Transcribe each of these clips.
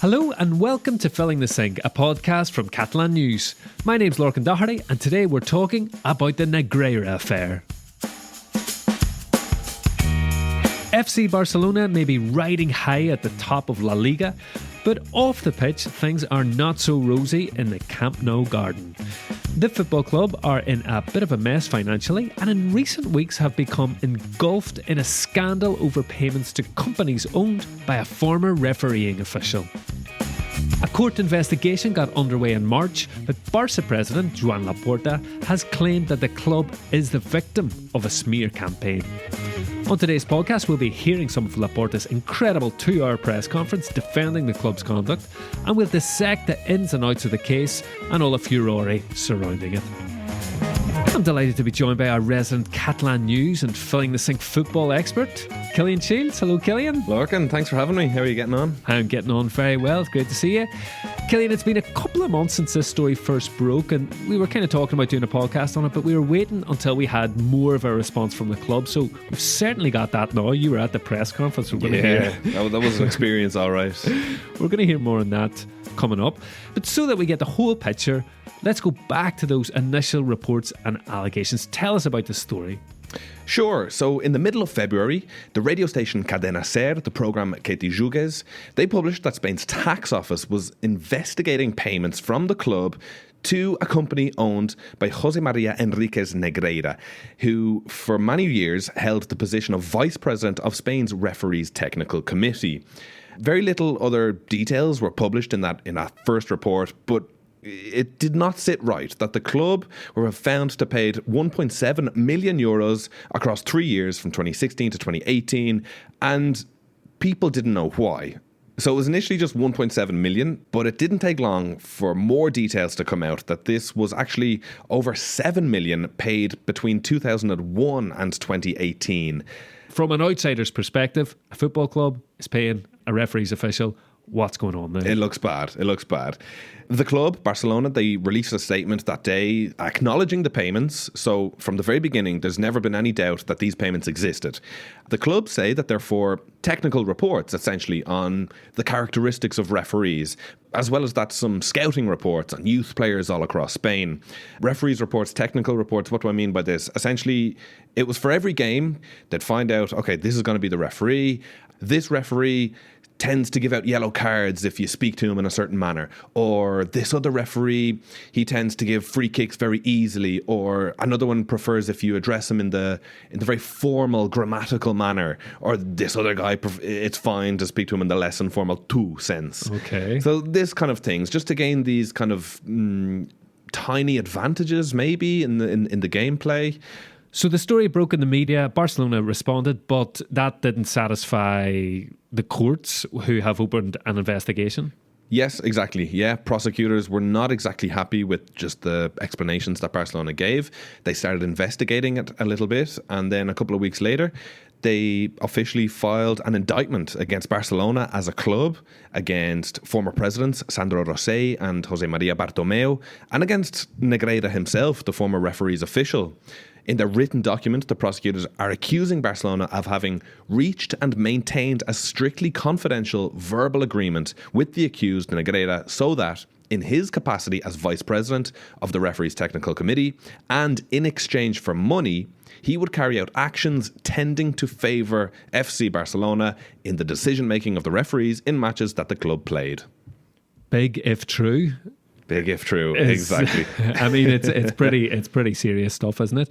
Hello and welcome to Filling the Sink, a podcast from Catalan News. My name's Lorcan Doherty and today we're talking about the Negreira affair. FC Barcelona may be riding high at the top of La Liga, but off the pitch things are not so rosy in the Camp Nou garden. The football club are in a bit of a mess financially and in recent weeks have become engulfed in a scandal over payments to companies owned by a former refereeing official. A court investigation got underway in March, but Barça president Joan Laporta has claimed that the club is the victim of a smear campaign. On today's podcast, we'll be hearing some of Laporta's incredible 2-hour press conference defending the club's conduct, and we'll dissect the ins and outs of the case and all the furore surrounding it. I'm delighted to be joined by our resident Catalan News and Filling the Sink football expert, Cillian Shields. Hello, Cillian. Lorcan, thanks for having me. How are you getting on? I'm getting on very well. It's great to see you. Cillian, it's been a couple of months since this story first broke, and we were kind of talking about doing a podcast on it, but we were waiting until we had more of a response from the club. So we've certainly got that now. You were at the press conference. We're going to hear. That was an experience, all right. We're going to hear more on that coming up. But so that we get the whole picture, let's go back to those initial reports and allegations. Tell us about the story. Sure. So in the middle of February, the radio station Cadena SER, the programme Que Te Jugues, they published that Spain's tax office was investigating payments from the club to a company owned by José María Enríquez Negreira, who for many years held the position of vice president of Spain's referees technical committee. Very little other details were published in that first report, but it did not sit right that the club were found to pay 1.7 million euros across 3 years from 2016 to 2018, and people didn't know why. So it was initially just 1.7 million, but it didn't take long for more details to come out that this was actually over 7 million paid between 2001 and 2018. From an outsider's perspective, a football club is paying a referee's official. What's going on there? It looks bad. The club, Barcelona, they released a statement that day acknowledging the payments. So from the very beginning, there's never been any doubt that these payments existed. The club say that they're for technical reports, essentially, on the characteristics of referees, as well as that some scouting reports on youth players all across Spain. Referees reports, technical reports, what do I mean by this? Essentially, it was for every game, they'd find out, okay, this is going to be the referee. This referee tends to give out yellow cards if you speak to him in a certain manner, or this other referee, he tends to give free kicks very easily, or another one prefers if you address him in the very formal grammatical manner, or this other guy, it's fine to speak to him in the less informal tu sense. Okay. So this kind of things, just to gain these kind of tiny advantages maybe in the gameplay. So the story broke in the media, Barcelona responded, but that didn't satisfy the courts who have opened an investigation? Yes, exactly. Yeah, prosecutors were not exactly happy with just the explanations that Barcelona gave. They started investigating it a little bit, and then a couple of weeks later, they officially filed an indictment against Barcelona as a club, against former presidents Sandro Rosell and José María Bartomeu, and against Negreira himself, the former referee's official. In the written document, the prosecutors are accusing Barcelona of having reached and maintained a strictly confidential verbal agreement with the accused Negreira so that, in his capacity as vice president of the referees technical committee, and in exchange for money, he would carry out actions tending to favour FC Barcelona in the decision-making of the referees in matches that the club played. Big if true. Big if true, exactly. I mean, it's pretty serious stuff, isn't it?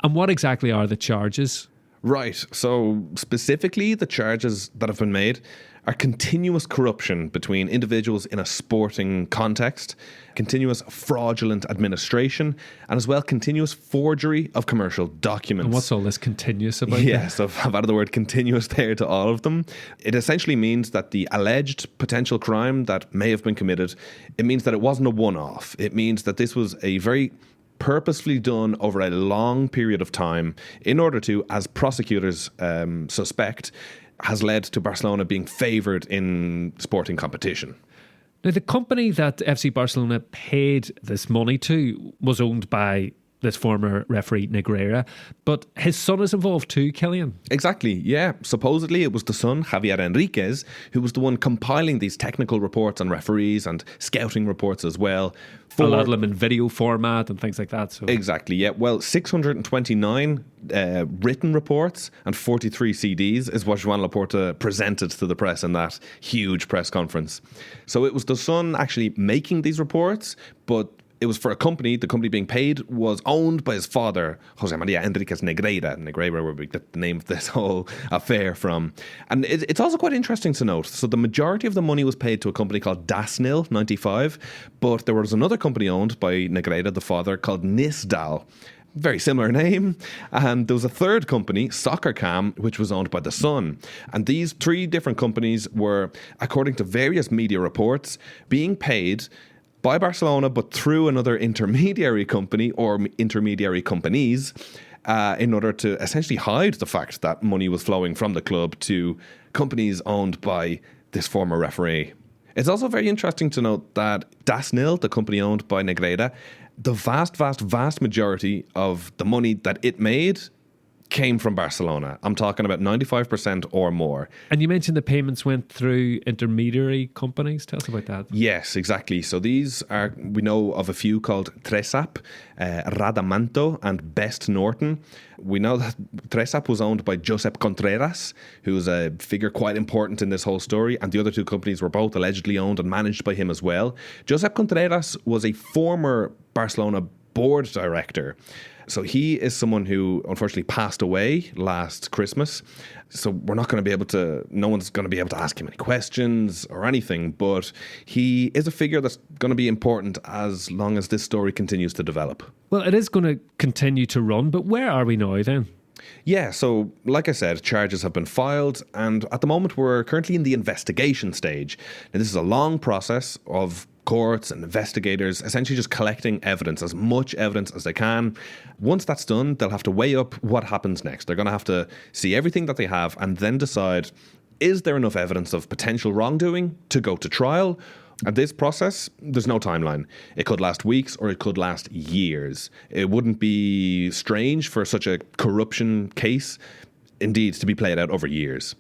And what exactly are the charges? Right. So specifically, the charges that have been made are continuous corruption between individuals in a sporting context, continuous fraudulent administration, and as well continuous forgery of commercial documents. And what's all this continuous about? Yes, I've added the word continuous there to all of them. It essentially means that the alleged potential crime that may have been committed, it means that it wasn't a one-off. It means that this was a very purposefully done over a long period of time in order to, as prosecutors suspect, has led to Barcelona being favoured in sporting competition. Now, the company that FC Barcelona paid this money to was owned by this former referee Negreira, but his son is involved too, Cillian. Exactly, yeah. Supposedly it was the son, Javier Enriquez, who was the one compiling these technical reports on referees and scouting reports as well. A lot of them in video format and things like that. So. Exactly, yeah. Well, 629 written reports and 43 CDs is what Joan Laporta presented to the press in that huge press conference. So it was the son actually making these reports, but it was for a company. The company being paid was owned by his father, Jose Maria Enriquez Negreira. Negreira, where we get the name of this whole affair from. And it's also quite interesting to note. So the majority of the money was paid to a company called Dasnil 95, but there was another company owned by Negreira, the father, called Nisdal. Very similar name. And there was a third company, SoccerCam, which was owned by the son. And these three different companies were, according to various media reports, being paid by Barcelona, but through another intermediary company or intermediary companies in order to essentially hide the fact that money was flowing from the club to companies owned by this former referee. It's also very interesting to note that Dasnil, the company owned by Negreira, the vast majority of the money that it made came from Barcelona. I'm talking about 95% or more. And you mentioned the payments went through intermediary companies. Tell us about that. Yes, exactly. So these are, we know of a few called Tresap, Radamanto and Best Norton. We know that Tresap was owned by Josep Contreras, who is a figure quite important in this whole story, and the other two companies were both allegedly owned and managed by him as well. Josep Contreras was a former Barcelona board director. So he is someone who unfortunately passed away last Christmas. So we're not going to be able to, no one's going to be able to ask him any questions or anything, but he is a figure that's going to be important as long as this story continues to develop. Well, it is going to continue to run, but where are we now then? Yeah, so like I said, charges have been filed, and at the moment we're currently in the investigation stage. Now, this is a long process of courts and investigators essentially just collecting evidence, as much evidence as they can. Once that's done, they'll have to weigh up what happens next. They're going to have to see everything that they have and then decide, is there enough evidence of potential wrongdoing to go to trial? At this process, there's no timeline. It could last weeks or it could last years. It wouldn't be strange for such a corruption case, indeed, to be played out over years.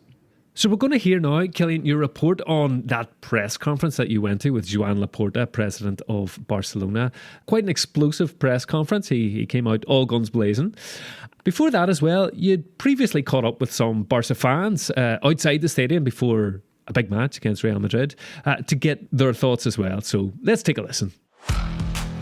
So we're going to hear now, Cillian, your report on that press conference that you went to with Joan Laporta, president of Barcelona. Quite an explosive press conference. He came out all guns blazing. Before that as well, you'd previously caught up with some Barça fans outside the stadium before a big match against Real Madrid to get their thoughts as well. So let's take a listen.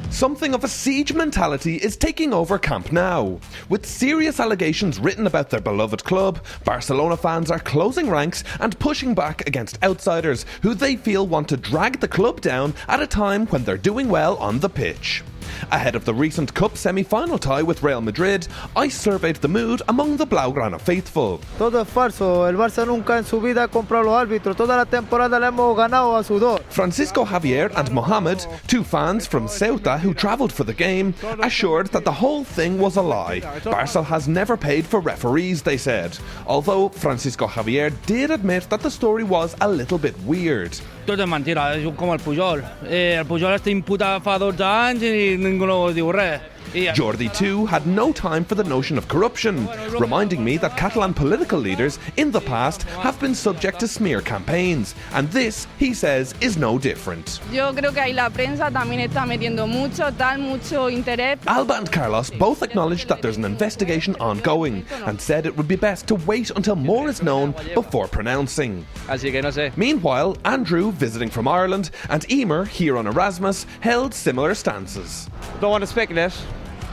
Something of a siege mentality is taking over Camp Nou. With serious allegations written about their beloved club, Barcelona fans are closing ranks and pushing back against outsiders who they feel want to drag the club down at a time when they're doing well on the pitch. Ahead of the recent Cup semi-final tie with Real Madrid, I surveyed the mood among the Blaugrana faithful. Todo es falso. El Barça nunca en su vida ha comprado los árbitros. Toda la temporada la hemos ganado a sudor. Francisco Javier and Mohamed, two fans from Ceuta who travelled for the game, assured that the whole thing was a lie. Barça has never paid for referees, they said. Although Francisco Javier did admit that the story was a little bit weird. Tot és mentira, és com el Pujol. El Pujol està imputat fa 12 anys I ningú no diu res. Jordi too had no time for the notion of corruption, reminding me that Catalan political leaders in the past have been subject to smear campaigns, and this, he says, is no different. Yo creo que ahí la prensa también está metiendo mucho interés. Alba and Carlos both acknowledged that there's an investigation ongoing and said it would be best to wait until more is known before pronouncing. Así que no sé. Meanwhile, Andrew, visiting from Ireland, and Emer, here on Erasmus, held similar stances. Don't want to speculate.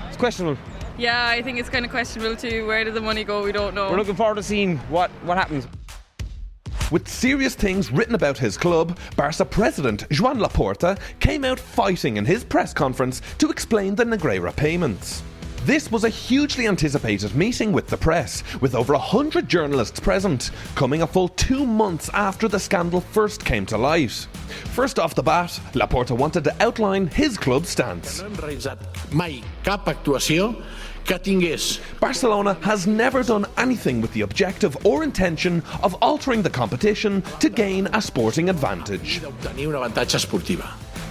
It's questionable. Yeah, I think it's kind of questionable too. Where did the money go? We don't know. We're looking forward to seeing what happens. With serious things written about his club, Barça president Joan Laporta came out fighting in his press conference to explain the Negreira payments. This was a hugely anticipated meeting with the press, with over 100 journalists present, coming a full 2 months after the scandal first came to light. First off the bat, Laporta wanted to outline his club's stance. Barcelona has never done anything with the objective or intention of altering the competition to gain a sporting advantage.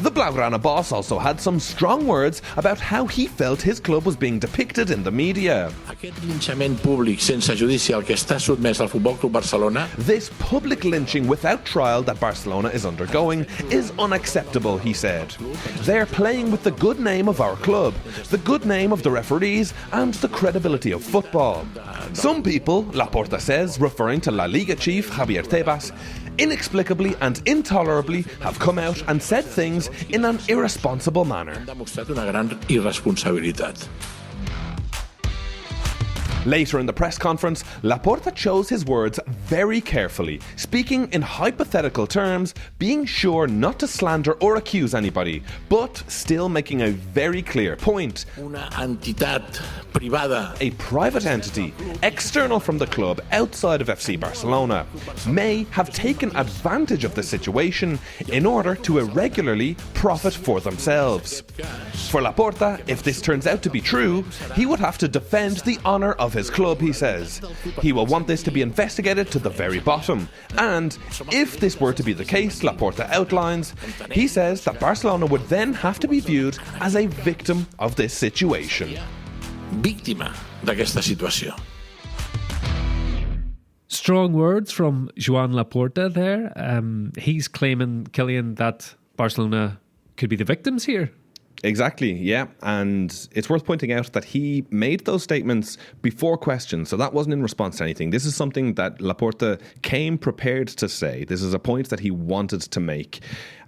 The Blaugrana boss also had some strong words about how he felt his club was being depicted in the media. Aquest linxament públic sense judici al que està sotmès el Futbol Club Barcelona. This public lynching without trial that Barcelona is undergoing is unacceptable, he said. They're playing with the good name of our club, the good name of the referees, and the credibility of football. Some people, Laporta says, referring to La Liga chief Javier Tebas, inexplicably and intolerably have come out and said things in an irresponsible manner. Han demostrat una gran irresponsabilitat. Later in the press conference, Laporta chose his words very carefully, speaking in hypothetical terms, being sure not to slander or accuse anybody, but still making a very clear point. Una entitat privada, a private entity, external from the club outside of FC Barcelona, may have taken advantage of the situation in order to irregularly profit for themselves. For Laporta, if this turns out to be true, he would have to defend the honour of his club, he says. He will want this to be investigated to the very bottom. And if this were to be the case, Laporta outlines, he says that Barcelona would then have to be viewed as a victim of this situation. víctima d'aquesta situació. Strong words from Joan Laporta there. He's claiming, Cillian, that Barcelona could be the victims here. Exactly, yeah. And it's worth pointing out that he made those statements before questions, so that wasn't in response to anything. This is something that Laporta came prepared to say. This is a point that he wanted to make.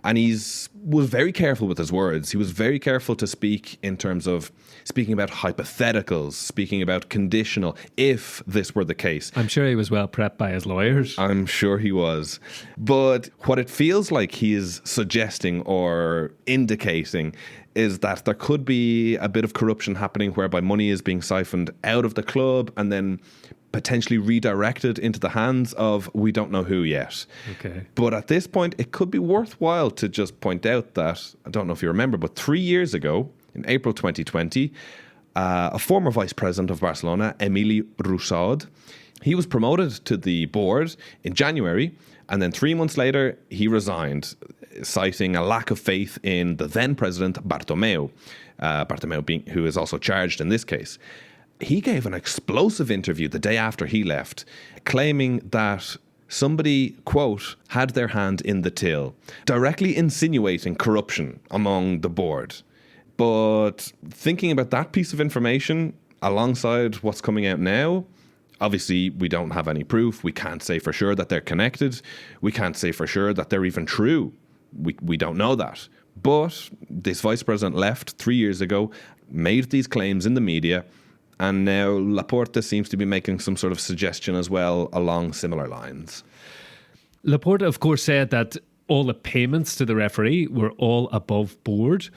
And was very careful with his words. He was very careful to speak in terms of speaking about hypotheticals, speaking about conditional, if this were the case. I'm sure he was well prepped by his lawyers. I'm sure he was. But what it feels like he is suggesting or indicating is that there could be a bit of corruption happening whereby money is being siphoned out of the club and then potentially redirected into the hands of we don't know who yet. Okay. But at this point, it could be worthwhile to just point out that, I don't know if you remember, but 3 years ago, in April 2020, a former vice president of Barcelona, Emili Roussaud, he was promoted to the board in January, and then 3 months later, he resigned, citing a lack of faith in the then president, Bartomeu, who is also charged in this case. He gave an explosive interview the day after he left, claiming that somebody, quote, had their hand in the till, directly insinuating corruption among the board. But thinking about that piece of information alongside what's coming out now, obviously we don't have any proof. We can't say for sure that they're connected. We can't say for sure that they're even true. We don't know that. But this vice president left 3 years ago, made these claims in the media, and now Laporta seems to be making some sort of suggestion as well along similar lines. Laporta, of course, said that all the payments to the referee were all above board.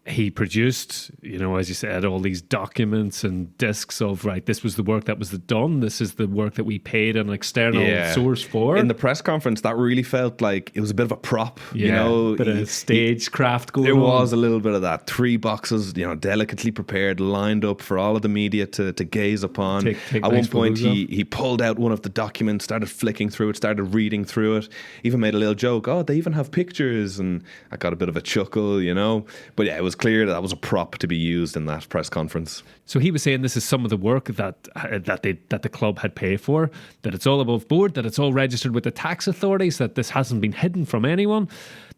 He produced, as you said, all these documents and discs of, right, this was the work that was done. This is the work that we paid an external source for. In the press conference, that really felt like it was a bit of a prop. Yeah, bit of stagecraft going on. There was on. a little bit of that. 3 boxes, delicately prepared, lined up for all of the media to gaze upon. Take At one point, he pulled out one of the documents, started flicking through it, started reading through it, even made a little joke. Oh, they even have pictures. And I got a bit of a chuckle, But yeah, it was clear that was a prop to be used in that press conference. So he was saying this is some of the work that the club had paid for, that it's all above board, that it's all registered with the tax authorities, that this hasn't been hidden from anyone.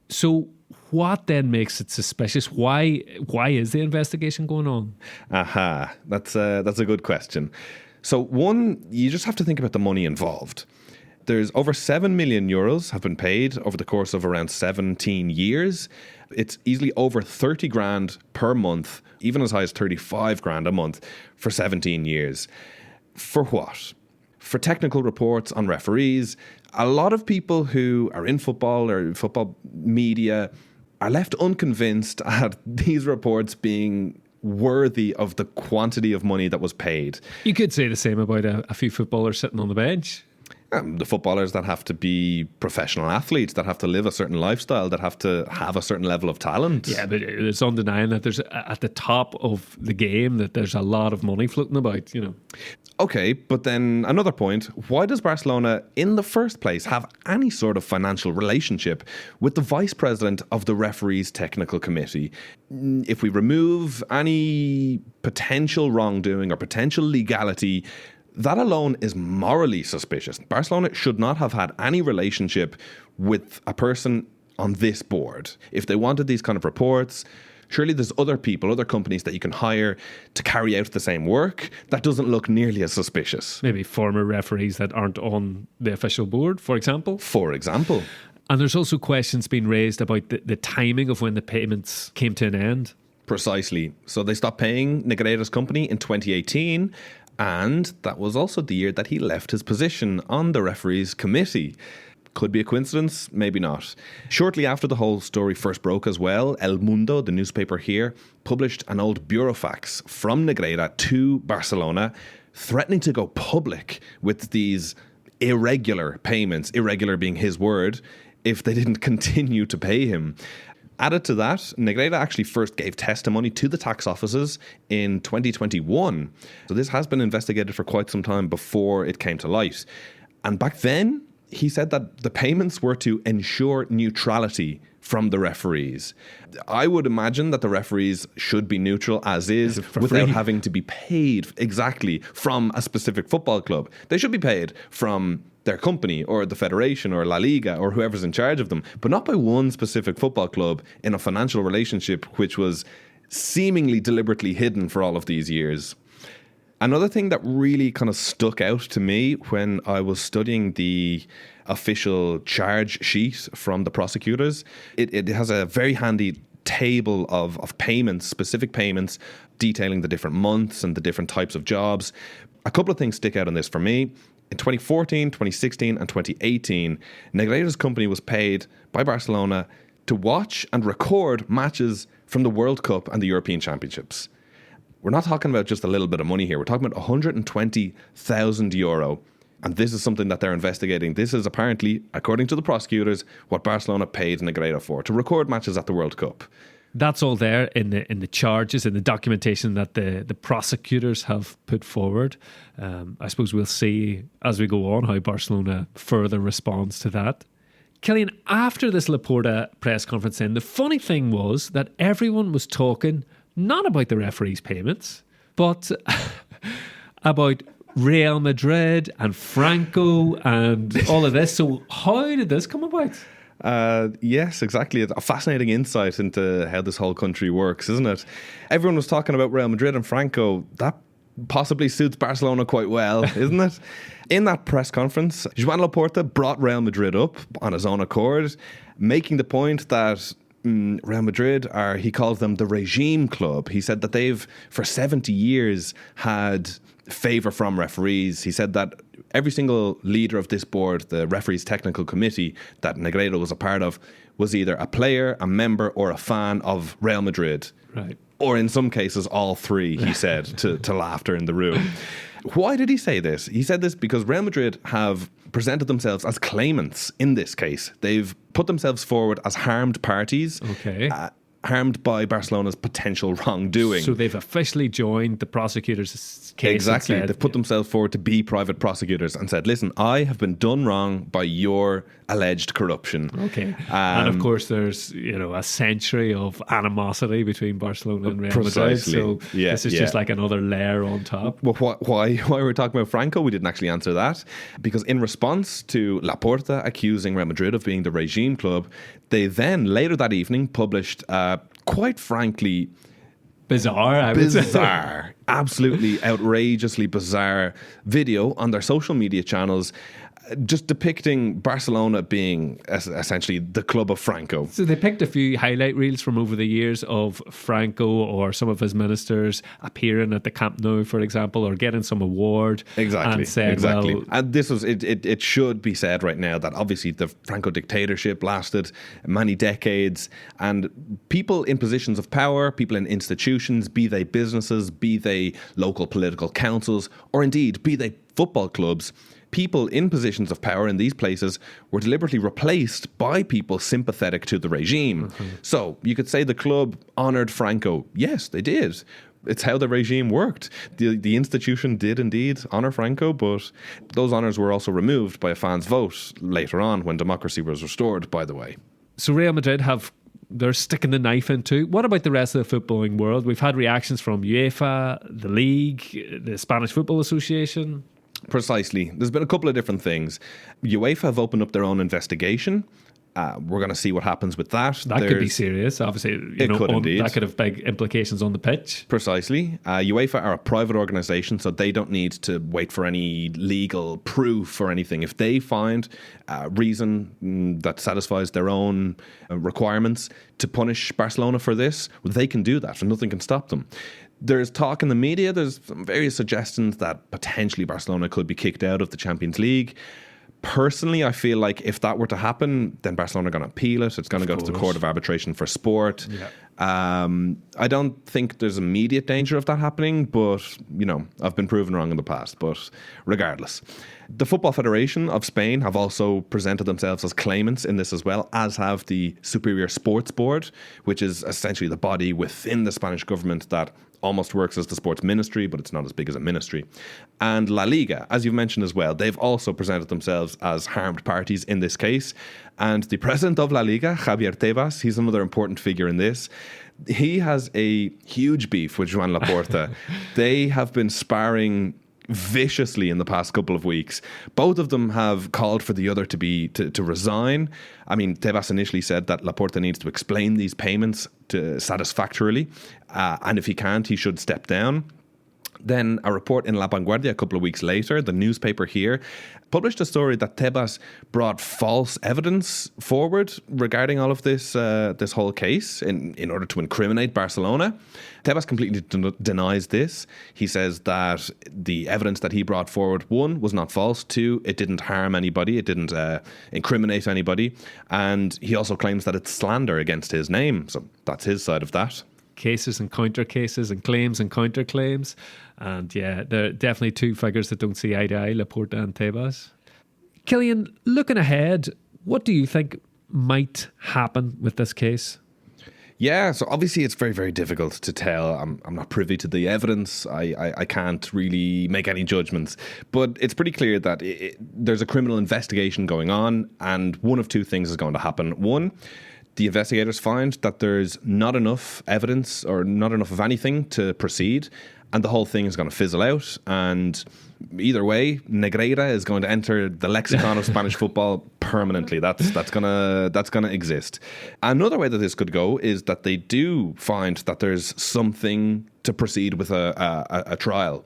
So what then makes it suspicious? Why is the investigation going on? That's a good question. So one, you just have to think about the money involved. There's over 7 million euros have been paid over the course of around 17 years. It's easily over 30 grand per month, even as high as 35 grand a month for 17 years. For what? For technical reports on referees. A lot of people who are in football or football media are left unconvinced at these reports being worthy of the quantity of money that was paid. You could say the same about a few footballers sitting on the bench. The footballers that have to be professional athletes, that have to live a certain lifestyle, that have to have a certain level of talent. Yeah, but it's undeniable that there's at the top of the game that there's a lot of money floating about, Okay, but then another point, why does Barcelona in the first place have any sort of financial relationship with the vice president of the referees technical committee? If we remove any potential wrongdoing or potential legality, that alone is morally suspicious. Barcelona should not have had any relationship with a person on this board. If they wanted these kind of reports, surely there's other people, other companies that you can hire to carry out the same work. That doesn't look nearly as suspicious. Maybe former referees that aren't on the official board, for example. For example. And there's also questions being raised about the timing of when the payments came to an end. Precisely. So they stopped paying Negreira's company in 2018, and that was also the year that he left his position on the referees committee. Could be a coincidence, maybe not. Shortly after the whole story first broke as well, El Mundo, the newspaper here, published an old burofax from Negreira to Barcelona, threatening to go public with these irregular payments, irregular being his word, if they didn't continue to pay him. Added to that, Negreira actually first gave testimony to the tax offices in 2021. So this has been investigated for quite some time before it came to light. And back then, he said that the payments were to ensure neutrality from the referees. I would imagine that the referees should be neutral as is without having to be paid exactly from a specific football club. They should be paid from their company or the federation or La Liga or whoever's in charge of them, but not by one specific football club in a financial relationship which was seemingly deliberately hidden for all of these years. Another thing that really kind of stuck out to me when I was studying the official charge sheet from the prosecutors, it has a very handy table of payments, specific payments, detailing the different months and the different types of jobs. A couple of things stick out on this for me. In 2014, 2016 and 2018, Negreira's company was paid by Barcelona to watch and record matches from the World Cup and the European Championships. We're not talking about just a little bit of money here. We're talking about €120,000. And this is something that they're investigating. This is apparently, according to the prosecutors, what Barcelona paid Negreira for, to record matches at the World Cup. That's all there in the charges, in the documentation that the prosecutors have put forward. I suppose we'll see as we go on how Barcelona further responds to that. Cillian, after this Laporta press conference the funny thing was that everyone was talking not about the referees' payments, but about Real Madrid and Franco and all of this. So how did this come about? Yes, exactly. It's a fascinating insight into how this whole country works, isn't it? Everyone was talking about Real Madrid and Franco. That possibly suits Barcelona quite well, isn't it? In that press conference, Joan Laporta brought Real Madrid up on his own accord, making the point that Real Madrid he calls them the regime club. He said that they've, for 70 years, had favour from referees. He said that every single leader of this board, the referees technical committee that Negreira was a part of, was either a player, a member or a fan of Real Madrid. Right. Or in some cases, all three, he said, to laughter in the room. Why did he say this? He said this because Real Madrid have presented themselves as claimants in this case. They've put themselves forward as harmed parties. Okay. Harmed by Barcelona's potential wrongdoing. So they've officially joined the prosecutors' case. Exactly. They've put themselves forward to be private prosecutors and said, listen, I have been done wrong by your alleged corruption. Okay. And of course there's, a century of animosity between Barcelona and Real Madrid. So this is just like another layer on top. Well, why we're talking about Franco, we didn't actually answer that. Because in response to Laporta accusing Real Madrid of being the regime club, they then, later that evening, published quite frankly bizarre, absolutely outrageously bizarre video on their social media channels, just depicting Barcelona being essentially the club of Franco. So they picked a few highlight reels from over the years of Franco or some of his ministers appearing at the Camp Nou, for example, or getting some award. Exactly. And said, well, and this was it should be said right now that obviously the Franco dictatorship lasted many decades, and people in positions of power, people in institutions, be they businesses, be they local political councils, or indeed be they football clubs, people in positions of power in these places were deliberately replaced by people sympathetic to the regime. Mm-hmm. So you could say the club honoured Franco. Yes, they did. it's how the regime worked. The institution did indeed honour Franco, but those honours were also removed by a fans' vote later on when democracy was restored, by the way. So Real Madrid they're sticking the knife into. What about the rest of the footballing world? We've had reactions from UEFA, the league, the Spanish Football Association. Precisely. There's been a couple of different things. UEFA have opened up their own investigation. We're going to see what happens with that. That could be serious, obviously. That could have big implications on the pitch. Precisely. UEFA are a private organisation, so they don't need to wait for any legal proof or anything. If they find reason that satisfies their own requirements to punish Barcelona for this, well, they can do that and nothing can stop them. There's talk in the media, there's various suggestions that potentially Barcelona could be kicked out of the Champions League. Personally, I feel like if that were to happen, then Barcelona are going to appeal it. It's going to go to the Court of Arbitration for Sport. Yeah. I don't think there's immediate danger of that happening, but, I've been proven wrong in the past. But regardless, the Football Federation of Spain have also presented themselves as claimants in this as well, as have the Superior Sports Board, which is essentially the body within the Spanish government that almost works as the sports ministry, but it's not as big as a ministry. And La Liga, as you've mentioned as well, they've also presented themselves as harmed parties in this case. And the president of La Liga, Javier Tebas, he's another important figure in this. He has a huge beef with Joan Laporta. They have been sparring viciously in the past couple of weeks. Both of them have called for the other to resign. I mean, Tebas initially said that Laporta needs to explain these payments satisfactorily, and if he can't, he should step down. Then a report in La Vanguardia a couple of weeks later, the newspaper here, published a story that Tebas brought false evidence forward regarding all of this whole case in order to incriminate Barcelona. Tebas completely denies this. He says that the evidence that he brought forward, one, was not false, two, it didn't harm anybody, it didn't incriminate anybody, and he also claims that it's slander against his name. So that's his side of that. Cases and counter cases and claims and counter claims. And yeah, there are definitely two figures that don't see eye to eye, Laporta and Tebas. Cillian, looking ahead, what do you think might happen with this case? Yeah, so obviously it's very, very difficult to tell. I'm not privy to the evidence. I can't really make any judgments. But it's pretty clear that there's a criminal investigation going on, and one of two things is going to happen. One, the investigators find that there's not enough evidence or not enough of anything to proceed, and the whole thing is going to fizzle out. And either way, Negreira is going to enter the lexicon of Spanish football permanently. That's gonna exist. Another way that this could go is that they do find that there's something to proceed with a trial.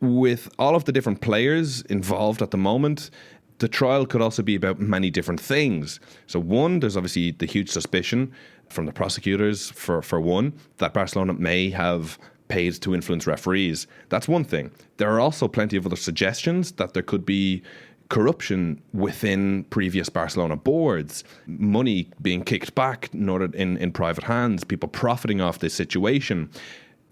With all of the different players involved at the moment, the trial could also be about many different things. So one, there's obviously the huge suspicion from the prosecutors, for one, that Barcelona may have paid to influence referees. That's one thing. There are also plenty of other suggestions that there could be corruption within previous Barcelona boards, money being kicked back in private hands, people profiting off this situation.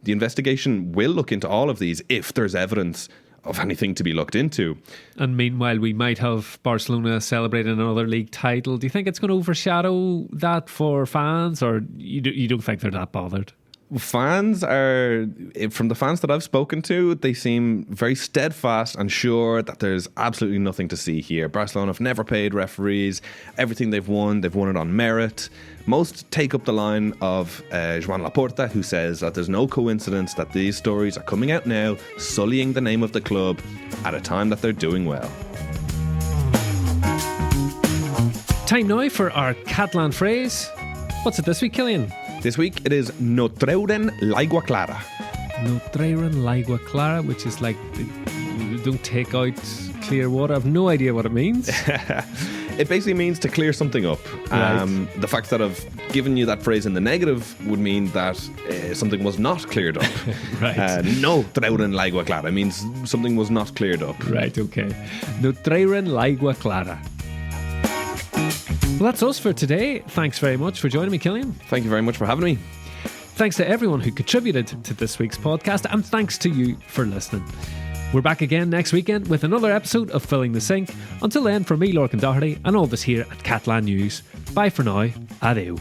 The investigation will look into all of these if there's evidence of anything to be looked into. And meanwhile, we might have Barcelona celebrating another league title. Do you think it's going to overshadow that for fans, or you don't think they're that bothered? Fans are, from the fans that I've spoken to, they seem very steadfast and sure that there's absolutely nothing to see here. Barcelona have never paid referees. Everything they've won it on merit. Most take up the line of Joan Laporta, who says that there's no coincidence that these stories are coming out now, sullying the name of the club at a time that they're doing well. Time now for our Catalan phrase. What's it this week, Cillian? This week it is no treure'n l'aigua clara. No treure'n l'aigua clara, which is like, don't take out clear water. I've no idea what it means. It basically means to clear something up. Right. The fact that I've given you that phrase in the negative would mean that something was not cleared up. Right. No treure'n l'aigua clara means something was not cleared up. Right, okay. No treure'n l'aigua clara. Well, that's us for today. Thanks very much for joining me, Cillian. Thank you very much for having me. Thanks to everyone who contributed to this week's podcast, and thanks to you for listening. We're back again next weekend with another episode of Filling the Sink. Until then, from me, Lorcan Doherty, and all of us here at Catalan News. Bye for now. Adeu.